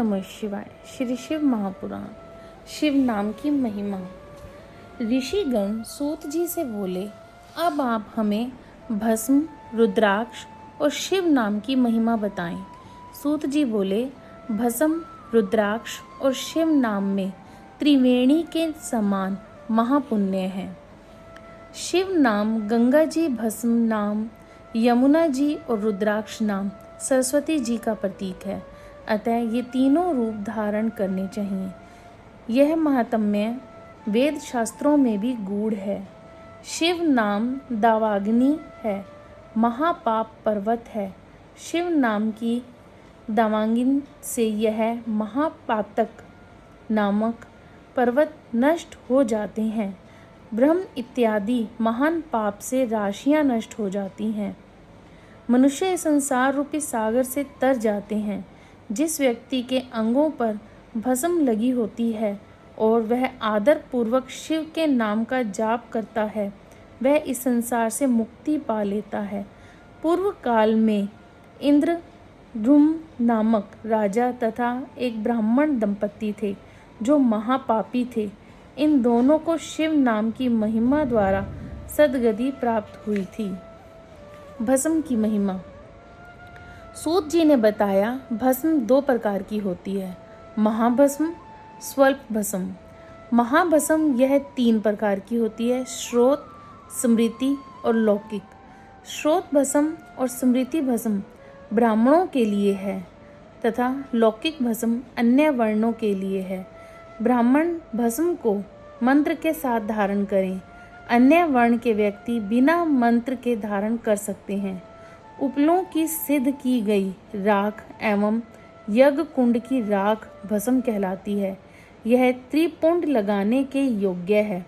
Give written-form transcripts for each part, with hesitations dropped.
नमः शिवाय। श्री शिव महापुराण। शिव नाम की महिमा। ऋषिगण सूत जी से बोले, अब आप हमें भस्म, रुद्राक्ष और शिव नाम की महिमा बताएं। सूत जी बोले, भस्म, रुद्राक्ष और शिव नाम में त्रिवेणी के समान महापुण्य है। शिव नाम गंगा जी, भस्म नाम यमुना जी और रुद्राक्ष नाम सरस्वती जी का प्रतीक है। अतः ये तीनों रूप धारण करने चाहिए। यह महात्म्य वेद शास्त्रों में भी गूढ़ है। शिव नाम दावाग्नि है, महापाप पर्वत है। शिव नाम की दावाग्नि से यह महापातक नामक पर्वत नष्ट हो जाते हैं। ब्रह्म इत्यादि महान पाप से राशियां नष्ट हो जाती हैं। मनुष्य संसार रूपी सागर से तर जाते हैं। जिस व्यक्ति के अंगों पर भस्म लगी होती है और वह आदर पूर्वक शिव के नाम का जाप करता है, वह इस संसार से मुक्ति पा लेता है। पूर्व काल में इंद्र ध्रुम नामक राजा तथा एक ब्राह्मण दंपति थे जो महापापी थे। इन दोनों को शिव नाम की महिमा द्वारा सद्गति प्राप्त हुई थी। भस्म की महिमा। सूत जी ने बताया, भस्म दो प्रकार की होती है, महाभस्म, स्वल्प भस्म। महाभस्म यह तीन प्रकार की होती है, श्रोत, स्मृति और लौकिक। श्रोत भस्म और स्मृति भस्म ब्राह्मणों के लिए है तथा लौकिक भस्म अन्य वर्णों के लिए है। ब्राह्मण भस्म को मंत्र के साथ धारण करें। अन्य वर्ण के व्यक्ति बिना मंत्र के धारण कर सकते हैं। उपलों की सिद्ध की गई राख एवं यज्ञ कुंड की राख भस्म कहलाती है। यह त्रिपुंड लगाने के योग्य है।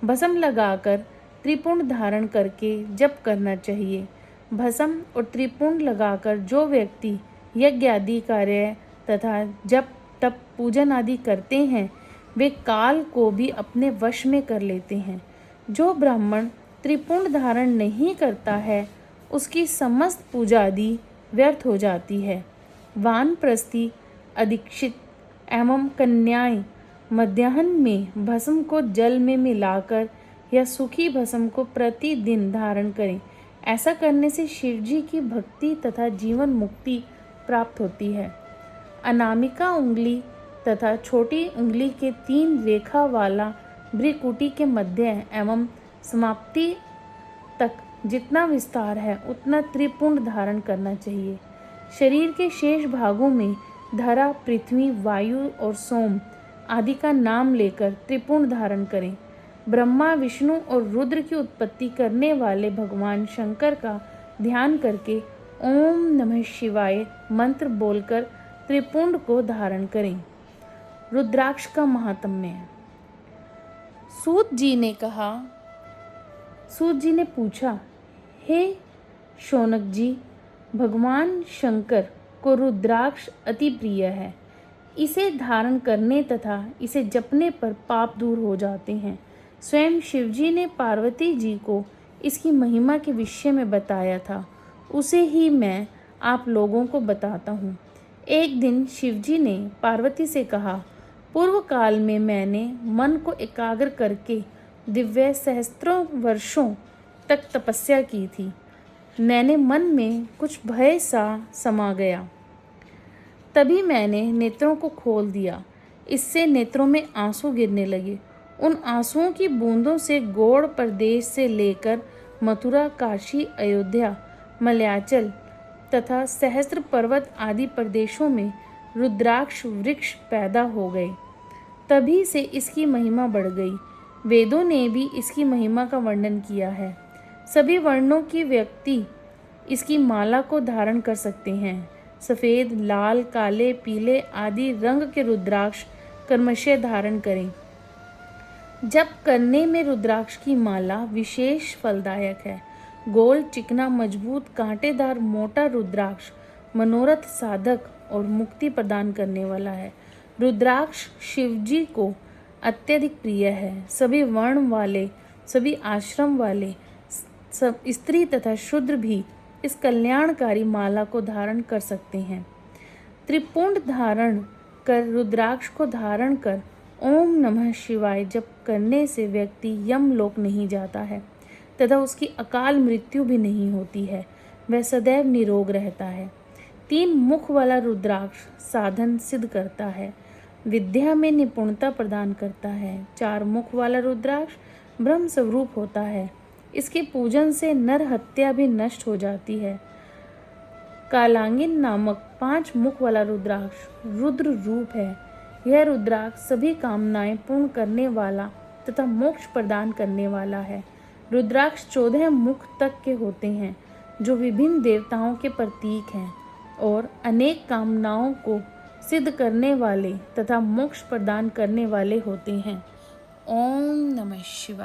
भस्म लगाकर त्रिपुंड धारण करके जप करना चाहिए। भस्म और त्रिपुंड लगाकर जो व्यक्ति यज्ञ आदि कार्य तथा जप तप पूजन आदि करते हैं, वे काल को भी अपने वश में कर लेते हैं। जो ब्राह्मण त्रिपुंड धारण नहीं करता है, उसकी समस्त पूजा आदि व्यर्थ हो जाती है। वानप्रस्थी, अदीक्षित एवं कन्याएं मध्याह्न में भस्म को जल में मिलाकर या सूखी भस्म को प्रतिदिन धारण करें। ऐसा करने से शिवजी की भक्ति तथा जीवन मुक्ति प्राप्त होती है। अनामिका उंगली तथा छोटी उंगली के 3 रेखा वाला भ्रिकुटी के मध्य एवं समाप्ति तक जितना विस्तार है उतना त्रिपुंड धारण करना चाहिए। शरीर के शेष भागों में धरा, पृथ्वी, वायु और सोम आदि का नाम लेकर त्रिपुंड धारण करें। ब्रह्मा, विष्णु और रुद्र की उत्पत्ति करने वाले भगवान शंकर का ध्यान करके ओम नमः शिवाय मंत्र बोलकर त्रिपुंड को धारण करें। रुद्राक्ष का महात्म्य। सूत जी ने पूछा, हे शौनक जी, भगवान शंकर को रुद्राक्ष अति प्रिय है। इसे धारण करने तथा इसे जपने पर पाप दूर हो जाते हैं। स्वयं शिवजी ने पार्वती जी को इसकी महिमा के विषय में बताया था। उसे ही मैं आप लोगों को बताता हूँ। एक दिन शिवजी ने पार्वती से कहा, पूर्व काल में मैंने मन को एकाग्र करके दिव्य सहस्त्रों वर्षों तक तपस्या की थी। मैंने मन में कुछ भय सा समा गया। तभी मैंने नेत्रों को खोल दिया। इससे नेत्रों में आंसू गिरने लगे। उन आंसुओं की बूंदों से गौड़ प्रदेश से लेकर मथुरा, काशी, अयोध्या, मलयाचल तथा सहस्त्र पर्वत आदि प्रदेशों में रुद्राक्ष वृक्ष पैदा हो गए। तभी से इसकी महिमा बढ़ गई। वेदों ने भी इसकी महिमा का वर्णन किया है। सभी वर्णों की व्यक्ति इसकी माला को धारण कर सकते हैं। सफ़ेद, लाल, काले, पीले आदि रंग के रुद्राक्ष क्रमशः धारण करें। जप करने में रुद्राक्ष की माला विशेष फलदायक है। गोल, चिकना, मजबूत, कांटेदार, मोटा रुद्राक्ष मनोरथ साधक और मुक्ति प्रदान करने वाला है। रुद्राक्ष शिवजी को अत्यधिक प्रिय है। सभी वर्ण वाले, सभी आश्रम वाले, सब स्त्री तथा शूद्र भी इस कल्याणकारी माला को धारण कर सकते हैं। त्रिपुंड धारण कर रुद्राक्ष को धारण कर ओम नमः शिवाय जप करने से व्यक्ति यमलोक नहीं जाता है तथा उसकी अकाल मृत्यु भी नहीं होती है। वह सदैव निरोग रहता है। 3 मुख वाला रुद्राक्ष साधन सिद्ध करता है, विद्या में निपुणता प्रदान करता है। 4 मुख वाला रुद्राक्ष ब्रह्म स्वरूप होता है। इसके पूजन से नर हत्या भी नष्ट हो जाती है। कालांगिन नामक 5 मुख वाला रुद्राक्ष रुद्र रूप है। यह रुद्राक्ष सभी कामनाएं पूर्ण करने वाला तथा मोक्ष प्रदान करने वाला है। रुद्राक्ष 14 मुख तक के होते हैं जो विभिन्न देवताओं के प्रतीक हैं और अनेक कामनाओं को सिद्ध करने वाले तथा मोक्ष प्रदान करने वाले होते हैं। ओम नमः शिवाय।